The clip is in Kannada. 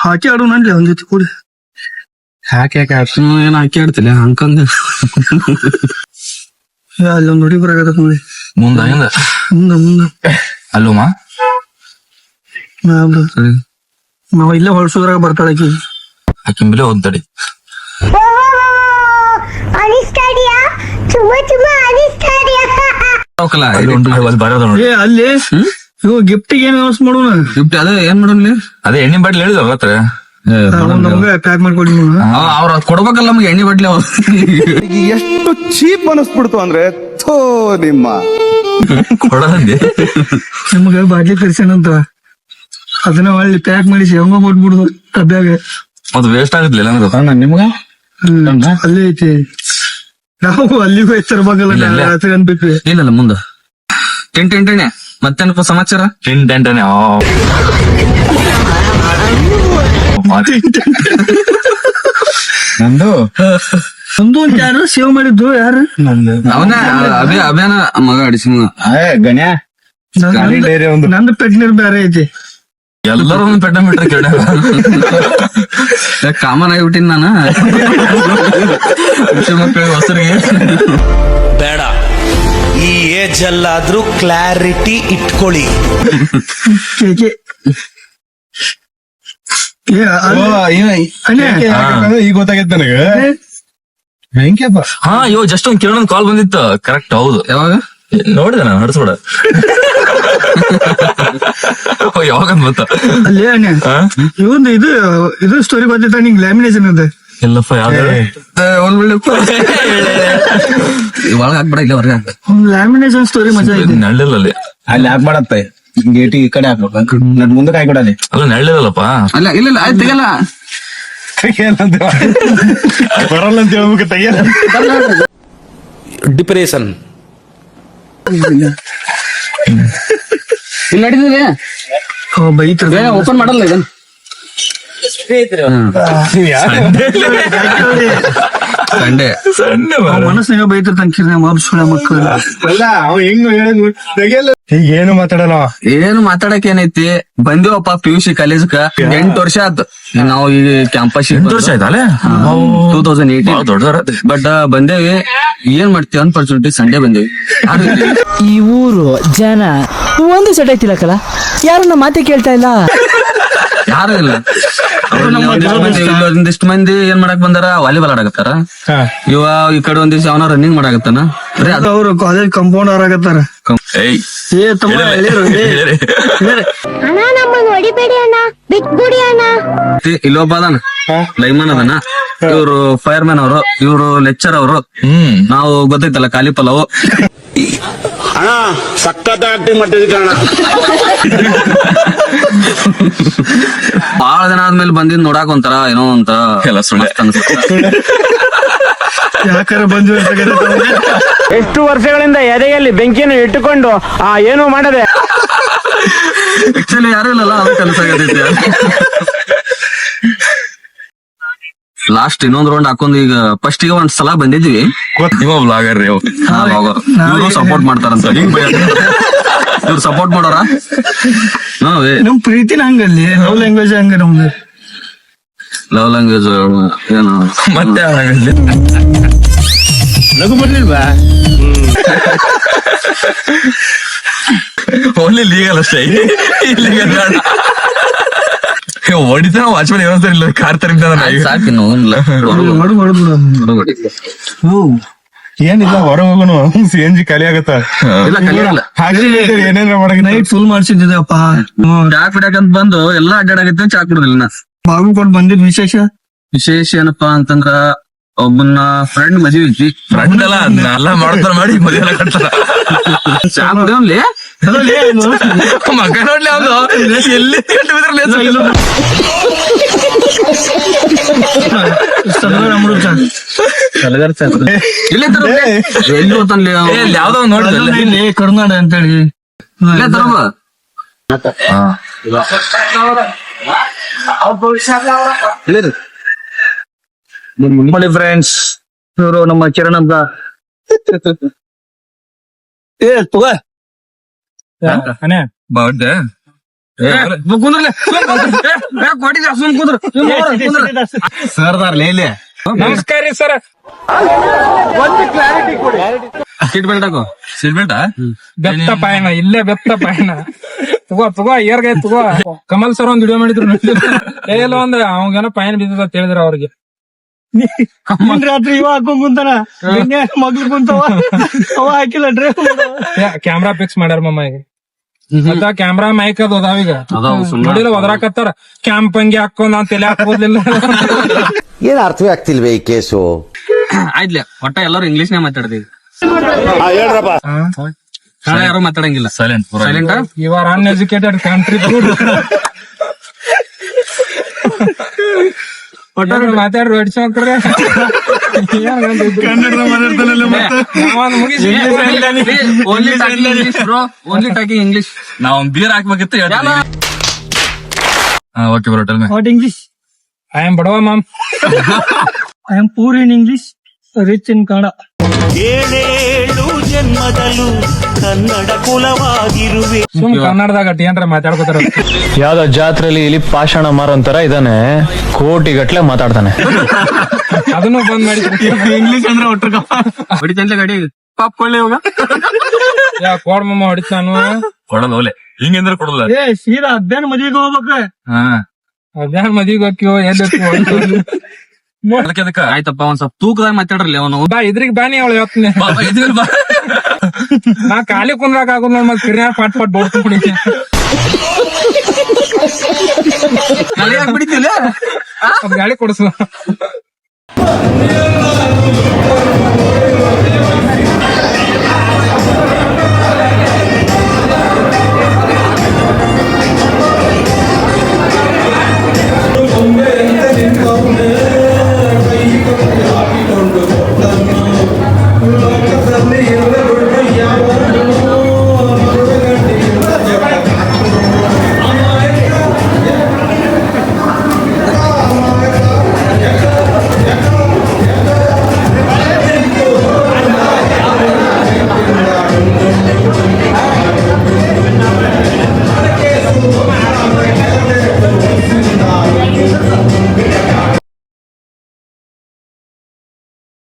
ಹಾಕಿ ಆಡು ನನ್ಲಿ ಅವನ ಜೊತೆ ಕೂಡಿ. ಯಾಕೆ ಏನ್ ಹಾಕಿ ಆಡ್ತಿಲ್ಲ ಹಂಕಂದ ಅಲ್ಲೊಂದು ನೋಡಿ ಬರಾಗತ್ತ ನೋಡಿ ಮುಂದ ಹಿಂದ ಮುಂದ ಅಲ್ಲೋಮ ನಾವ್ ಇಲ್ಲೇ ಹೊಳ್ಸೋದ್ರಾಗ ಬರ್ತಾಳಕಿ ಆಕಿಂಬಿಲೆ ಓದ್ತಾಡಿ ಏ ಅಲ್ಲಿ ಇವ್ ಗಿಫ್ಟಿಗೆ ಏನ್ ವ್ಯವಸ್ಥೆ ಮಾಡೋಣ. ಗಿಫ್ಟ್ ಅದೇ ಏನ್ ಮಾಡೋನ್ಲಿ ಅದೇ ಎಣ್ಣೆ ಬಾಟ್ಲಿ ಹೇಳಿದವ ಹತ್ರ ನಮ್ಗೆ ಪ್ಯಾಕ್ ಮಾಡ್ಕೊಡಿ ನೀವು. ಅವ್ರ ಕೊಡ್ಬೇಕಲ್ಲ ನಮ್ಗೆ ಎಣ್ಣೆ ಬಟ್ಲಿ ಅವ್ರು. ಎಷ್ಟು ಚೀಪ್ ಅನಿಸ್ಬಿಡ್ತು ಅಂದ್ರೆ ಥೋ ನಿಮ್ಮ ಕೊಡದಂದೆ ನಿಮ್ಗೆ ಬಾಟ್ಲಿ ತರ್ಸೇನಂತ ಅದನ್ನ ಒಳ್ಳೆ ಪ್ಯಾಕ್ ಮಾಡಿಸಿ ಹೆಂಗ ಕೊಟ್ಬಿಡುದು ಡಬ್ಬ್ಯಾಗ. ಅದು ವೇಸ್ಟ್ ಆಗುದಿಲ್ಲ ಅಂದ್ರೆ ನಿಮ್ಗ ಅಲ್ಲೇ ಐತಿ ನಾವು ಅಲ್ಲಿಗೂ ತರ್ಬೇಕಲ್ಲ ರಾತ್ರಿ ಅನ್ಬಿಟ್ವಿ. ಇಲ್ಲಲ್ಲ ಮುಂದ ಟೆಂಟೆಣ್ಣೆ ಮತ್ತೇನಪ್ಪ ಸಮಾಚಾರ. ಟೆಂಟೆನೆ ನಂದು ಒಂದು ಯಾರು ಸೇವ್ ಮಾಡಿದ್ದು ಯಾರು ಅವನ ಅಭಿಯಾನ ಮಗ ಅಡಿಸಿ ಮಗ ಗಣ್ಯ ನಂದು ಪೆಟ್ನೀರ್ ಬೇರೆ ಐತಿ. ಎಲ್ಲರೂ ಒಂದು ಪೆಟ್ಟ ಬಿಟ್ರೆ ಕೇಳ ಕಾಮನ್ ಆಗಿಬಿಟ್ಟಿನ್ ನಾನು ಮಕ್ಕಳಿಗೆ ಹೊಸರಿಗೆ ಬೇಡ. ಈ ಏಜ್ ಅಲ್ಲಾದ್ರೂ ಕ್ಲಾರಿಟಿ ಇಟ್ಕೊಳ್ಳಿ. ಕೇಕೆ ಈಗ ಗೊತ್ತಾಗೈತೆ ನನಗೆ ಹೆಂಗ್ಯಪ್ಪ. ಹಾ ಇವ್ ಜಸ್ಟ್ ಒಂದ್ ಕೇಳೋದ್ ಕಾಲ್ ಬಂದಿತ್ತು. ಕರೆಕ್ಟ್ ಹೌದು. ಯಾವಾಗ ನೋಡಿದೆ ನಾನು ಹಡ್ಸ್ಬಿಡ ಯಾವಾಗ ಗೊತ್ತ ಅಲ್ಲೇ ಅಣ್ಣ ಇವಂದು ಇದು ಸ್ಟೋರಿ ಗೊತ್ತಿತ್ತ ನಿಂಗೆ ಲ್ಯಾಮಿನೇಷನ್ ಅದ ಎಲ್ಲಪ್ಪ ಯಾವ್ದು ಒಳ್ಳೆ ಒಳಗ ಹಾಕ್ಬಿಡ ಇಲ್ಲ ಹೊರಗೆ ಹಾಕ್ಬೇಡ. ಲ್ಯಾಮಿನೇಷನ್ ಸ್ಟೋರಿ ಮಜಾ ಐತಿ. ನಳ್ಳಿಲ್ಲಲ್ಲಿ ಅಲ್ಲಿ ಹಾಕ್ ಮಾಡತ್ತೆ ಗೇಟಿ ಈ ಕಡೆ ಹಾಕ್ಬೇಕು ನನ್ ಮುಂದಕ್ಕೆ ಹಾಕೊಡಲಿ ಅಲ್ಲ ನಳ್ಳಿಲ್ಲಲ್ಲಪ್ಪ. ಅಲ್ಲ ಇಲ್ಲ ಆಯ್ತು ತೆಗಲ್ಲ ಬರಲ್ಲ ಅಂತ ಹೇಳ್ಬೇಕು ತೆಗಿಯಲ್ಲ. ಡಿಪ್ರೆಷನ್ ಇಲ್ಲಿ ನಡೀತಿದೆ ಬೈತಾರೆ ಓಪನ್ ಮಾಡಲ್ಲ ಇದನ್ನ. ಸಂಡೆ ಮನಸ್ಸಿನಾಗ ಬೈತಿರ್ತಾನ ಕಿರ್ನ ಮಾಬ್ಸುಳ ಮಕ್ಕಳು. ಈಗ ಏನು ಮಾತಾಡಲ್ಲ ಏನು ಮಾತಾಡಕ್ ಏನೈತಿ ಬಂದಿವಪ್ಪ PUC ಕಾಲೇಜ್ಕ 8 ವರ್ಷ ಆಯ್ತು ನಾವು ಈ ಕ್ಯಾಂಪಸ್ 8 ವರ್ಷ ಆಯ್ತಲ್ಲ 2018 ದೊಡ್ಡದಾರ. ಬಟ್ ಬಂದೇವಿ ಏನ್ ಮಾಡ್ತೀವಿ ಅನ್ಫಾರ್ಚುನೇಟ್ಲಿ ಸಂಡೇ ಬಂದೇವಿ. ಈ ಊರು ಜನ ಒಂದು ಸೆಟ್ ಐತಿಲ್ಲಕಲ್ಲ ಯಾರು ನಮ್ಮ ಮಾತೆ ಕೇಳ್ತಾ ಇಲ್ಲ. ಯಾರು ಇಲ್ಲ ಒಂದಿಷ್ಟು ಮಂದಿ ಏನ್ ಮಾಡಕ್ ಬಂದಾರ ವಾಲಿಬಾಲ್ ಆಡಕತ್ತಾರ. ಇವ ಈ ಕಡೆ ಒಂದಿವ್ಸ ಅವನ ರನ್ನಿಂಗ್ ಮಾಡಾಕತ್ತಾನ. ಅವ್ರು ಕಾಲೇಜ್ ಕಂಪೌಂಡ್ ಆಗತ್ತಾರ. ಏಯ್ ಏ ತಮ್ಮ ಹೇಳಿರು ಅಣ್ಣ ನಮ್ಮನ್ನ ಹೊಡಿಬೇಡಿ ಅಣ್ಣ ಬಿಟ್ಬಿಡಿ ಅಣ್ಣ. ಇಲ್ಲೊಬ್ಬ ಅದಾನ ಲೈಮನ್ ಅದಾನ. ಇವ್ರು ಫೈರ್ ಮ್ಯಾನ್ ಅವರು, ಇವ್ರು ಲೆಕ್ಚರ್ ಅವರು. ನಾವು ಗೊತ್ತೈತಲ್ಲ ಖಾಲಿ ಪಲಾವು. ಅಣ್ಣ ಸಖತ್ ಆಕ್ಟಿಂಗ್ ಮಾಡ್ತಿದ್ದೆ ಅಣ್ಣ. ಬಾಳ ದಿನ ಆದ್ಮೇಲೆ ಬಂದಿದ್ ನೋಡಾಕ ಒಂಥರ ಏನೋ ಒಂಥರ ಎಲ್ಲ ಸುಳ್ಳೆ ಯಾಕಾರ ಬಂದ್ವಿ ಅಂತ ಎಷ್ಟು ವರ್ಷಗಳಿಂದ ಎದೆಯಲ್ಲಿ ಬೆಂಕಿಯನ್ನು ಇಟ್ಟುಕೊಂಡು ಏನು ಮಾಡದೆ ಆಕ್ಚುಲಿ ಯಾರು ಇಲ್ಲಲ್ಲ ಅದು ಕೆಲಸ ಆಗತೈತಿ. ಲಾಸ್ಟ್ ಇನ್ನೊಂದ್ ರೌಂಡ್ ಹಾಕೊಂಡ್ ಈಗ ಫಸ್ಟ್ ಗೆ ಒಂದ್ ಸಲ ಬಂದಿದ್ವಿ. ನೀವು ಬ್ಲಾಗರ್ ರೀ ಇವ್ರು ಸಪೋರ್ಟ್ ಮಾಡ್ತಾರಂತ. ಇವ್ರು ಸಪೋರ್ಟ್ ಮಾಡೋರ ನಮ್ ಪ್ರೀತಿನ ಹಂಗಲ್ಲಿ ಲವ್ ಲ್ಯಾಂಗ್ವೇಜ್ ಹಂಗ ನಮ್ದು. ಲವ್ ಲ್ಯಾಂಗ್ವೇಜ್ ಏನು ಮತ್ತೆ ನಗು ಬರ್ಲಿಲ್ವಾ? ಓನ್ಲಿ ಲೀಗಲ್ ಅಷ್ಟೇ. ಹೊಡಿತಾನ ವಾಚ್ಮನ್ ಏನಂತ ಇಲ್ಲ ಕಾರ್ ತರಿತಾನ ಸಾಕಿ ನೋಲ್ಲ ಏನಿಲ್ಲ ಹೊರ ಹೋಗೋನು CNG ಖಾಲಿ ಆಗತ್ತ ಇಲ್ಲ ಕಲಿಯಲ್ಲ. ಏನೇನ ಮಾಡಕ್ ನೈಟ್ ಫುಲ್ ಮಾಡ್ಸಿದ್ದೆಪ್ಪ. ಚಾ ಕುಡಿಯಾಕಂತ ಬಂದು ಎಲ್ಲಾ ಅಡ್ಡಾಡಕತ್ತೆ ಚಾ ಕುಡುದಿಲ್ಲ ನಾ. ಬಾಗಲ್ಕೋಟ್ ಬಂದಿದ್ ವಿಶೇಷ ಏನಪ್ಪಾ ಅಂತಂದ್ರ ಒಬ್ಬನ ಫ್ರೆಂಡ್ ಮದ್ವಿ ಐತಿ. ಫ್ರೆಂಡ್ ಎಲ್ಲ ಎಲ್ಲ ಮಾಡ್ತಾರ ಮಾಡಿ ಮದುವೆ ಎಲ್ಲ ಕಟ್ತಾರ. ಚಾ ಕುಡಿಯೋನ್ಲಿ ಮಗ ನೋಡ್ಲಿ ಅವ್ನು ಎಲ್ಲಿ ಕೆಟ್ಟು ಬಿದ್ರಲ್ಲ ಇಲ್ಲೇ ತರ ಎಲ್ಲಿ ಹೋತಾನ್ಲಿ ಯಾವ್ದೋ ನೋಡಿದ್ರಲ್ಲ ಇಲ್ಲಿ ಕರ್ನಾಡ ಅಂತೇಳಿ ಇಲ್ಲೇ ತರಬ. ಫ್ರೆಂಡ್ಸ್ ಇವರು ನಮ್ಮ ಕಿರಣ್ ಅಂತ. ಏ ತಗೋ ಬರ್ಡೇ ಕುಂದ್ರಲೆ ಕೊಟ್ಟಿದ್ದ ಸುಮ್ ಕುಂದ್ರ ಸರ್ದಾರ್ಲೆ ಇಲ್ಲಿ ನಮಸ್ಕಾರ ರೀ ಸರ್. ಸೀಟ್ ಬೆಲ್ಟ್ ಹಾಕೋ. ಸೀಟ್ ಬೆಲ್ಟಾ? ಬೆತ್ತ ಪಾಯಣ ಇಲ್ಲೇ ಬೆತ್ತ ಪಾಯಣ ತಗೋ ಏರ್ಗೈ ತಗೋ. ಕಮಲ್ ಸರ್ ಒಂದ್ ವಿಡಿಯೋ ಮಾಡಿದ್ರು ಎಲ್ಲ ಒಂದ್ ಅವಂಗೇನೋ ಪಾಯಣ ಬಿದ್ದದ ಅಂತ ಹೇಳಿದ್ರ ಅವ್ರಿಗೆ. ರಾತ್ರಿ ಇವ ಹಾಕೊಂಡ್ ಕುಂತಾನ ಮಗ್ಳು ಕುಂತವ ಅವ ಹಾಕಿಲ್ಲ ಡ್ರೈವ್ ಕ್ಯಾಮ್ರಾ ಫಿಕ್ಸ್ ಮಾಡ್ಯಾರ ಮಮ್ಮ ಈಗ. ಮತ್ತ ಕ್ಯಾಮ್ರಾ ಮೈಕ್ ಅದು ಅದಾವೀಗ ನೋಡಿಲ್ಲ ಒದರಾಕತ್ತಾರ. ಕ್ಯಾಂಪ್ ಹಂಗೆ ಹಾಕೊಂಡ್ ನಾನ್ ತಲೆ ಹಾಕೋದಿಲ್ಲ. ಏನ್ ಅರ್ಥವೇ ಆಗ್ತಿಲ್ವೇ ಈ ಕೇಸು? ಆಯ್ತ್ಲೆ ಒಟ್ಟ ಎಲ್ಲರೂ ಇಂಗ್ಲಿಷ್ನೇ ಮಾತಾಡ್ತೀವಿ. ಹೇಳ್ರಪ್ಪ. ಕನ್ನಡ ಯಾರು ಮಾತಾಡಂಗಿಲ್ಲ. Silent silent. You are uneducated country. ಮಾತಾಡ್ರಿ ಹೊಡ್ಸೋಕ್ರೆ ಓನ್ಲಿ ಟಾಕಿಂಗ್ ಇಂಗ್ಲಿಷ್. ನಾವ್ ಒಂದ್ ಬೀರ್ ಹಾಕ್ಬೇಕಿತ್ತು. Okay bro, tell me. What English? I am ಬಡವ ಮಾಮ್. I am poor in English, rich in Kannada. ಏಳೇಳು ಜನ್ಮದಲ್ಲೂ ಕನ್ನಡ ಕುಲವಾಗಿರುವೆ. ಸುಮ್ ಕನ್ನಡದಾಗ ಏನ್ರ ಮಾತಾಡ್ಕೋತಾರ. ಯಾವ್ದೋ ಜಾತ್ರೆಲಿ ಇಲ್ಲಿ ಪಾಷಾಣ ಮಾರೋಂತರ ಇದಾನೆ, ಕೋಟಿ ಗಟ್ಲೆ ಮಾತಾಡ್ತಾನೆ. ಅದನ್ನು ಬಂದ್ ಮಾಡಿದ್ರು. ಇಂಗ್ಲಿಷ್ ಅಂದ್ರೆ ಒಟ್ಟು ಹೊಡಿತಂದ್ರೆ ಗಾಡಿ ಪಾಪ್ ಕೊಳ್ಳೆ ಹೋಗ. ಕೋಡ್ ಮಮ್ಮ ಹೊಡಿತಾನು. ಕೊಡಲ್ಲ ಓಲೆ, ಹಿಂಗಂದ್ರೆ ಕೊಡಲ್ಲ. ಸೀದಾ ಅದೇನ್ ಮದ್ವಿಗೆ ಹೋಗ್ಬೇಕ. ಅದ್ಯಾನ್ ಮದಿಗೆ ಹೋಗ್ಯೋ ಎಲ್ಲಿ ಅದಕ್ಕೆ ಆಯ್ತಪ್ಪ ಒಂದ್ ಸ್ವಲ್ಪ ತೂಕದಾಗ ಮಾತಾಡ್ರಲಿ ಅವನು. ಬಾ ಇದ್ರಿಗೆ ಬಾನಿ ಅವಳು ಇವತ್ತಿನ ನಾ ಖಾಲಿ ಕುಂದ್ರಾಕ ಆಗೋದ್ ನೋಡ್ ಮತ್ ಕಿರಿಯ ಪಟ್ ಪಟ್ ಬೋಡ್ಕೊಂಡ್ಬಿಡಿ. ಬಿಡಿತಿಲ್ಲ ಗಾಳಿ ಕೊಡಿಸು.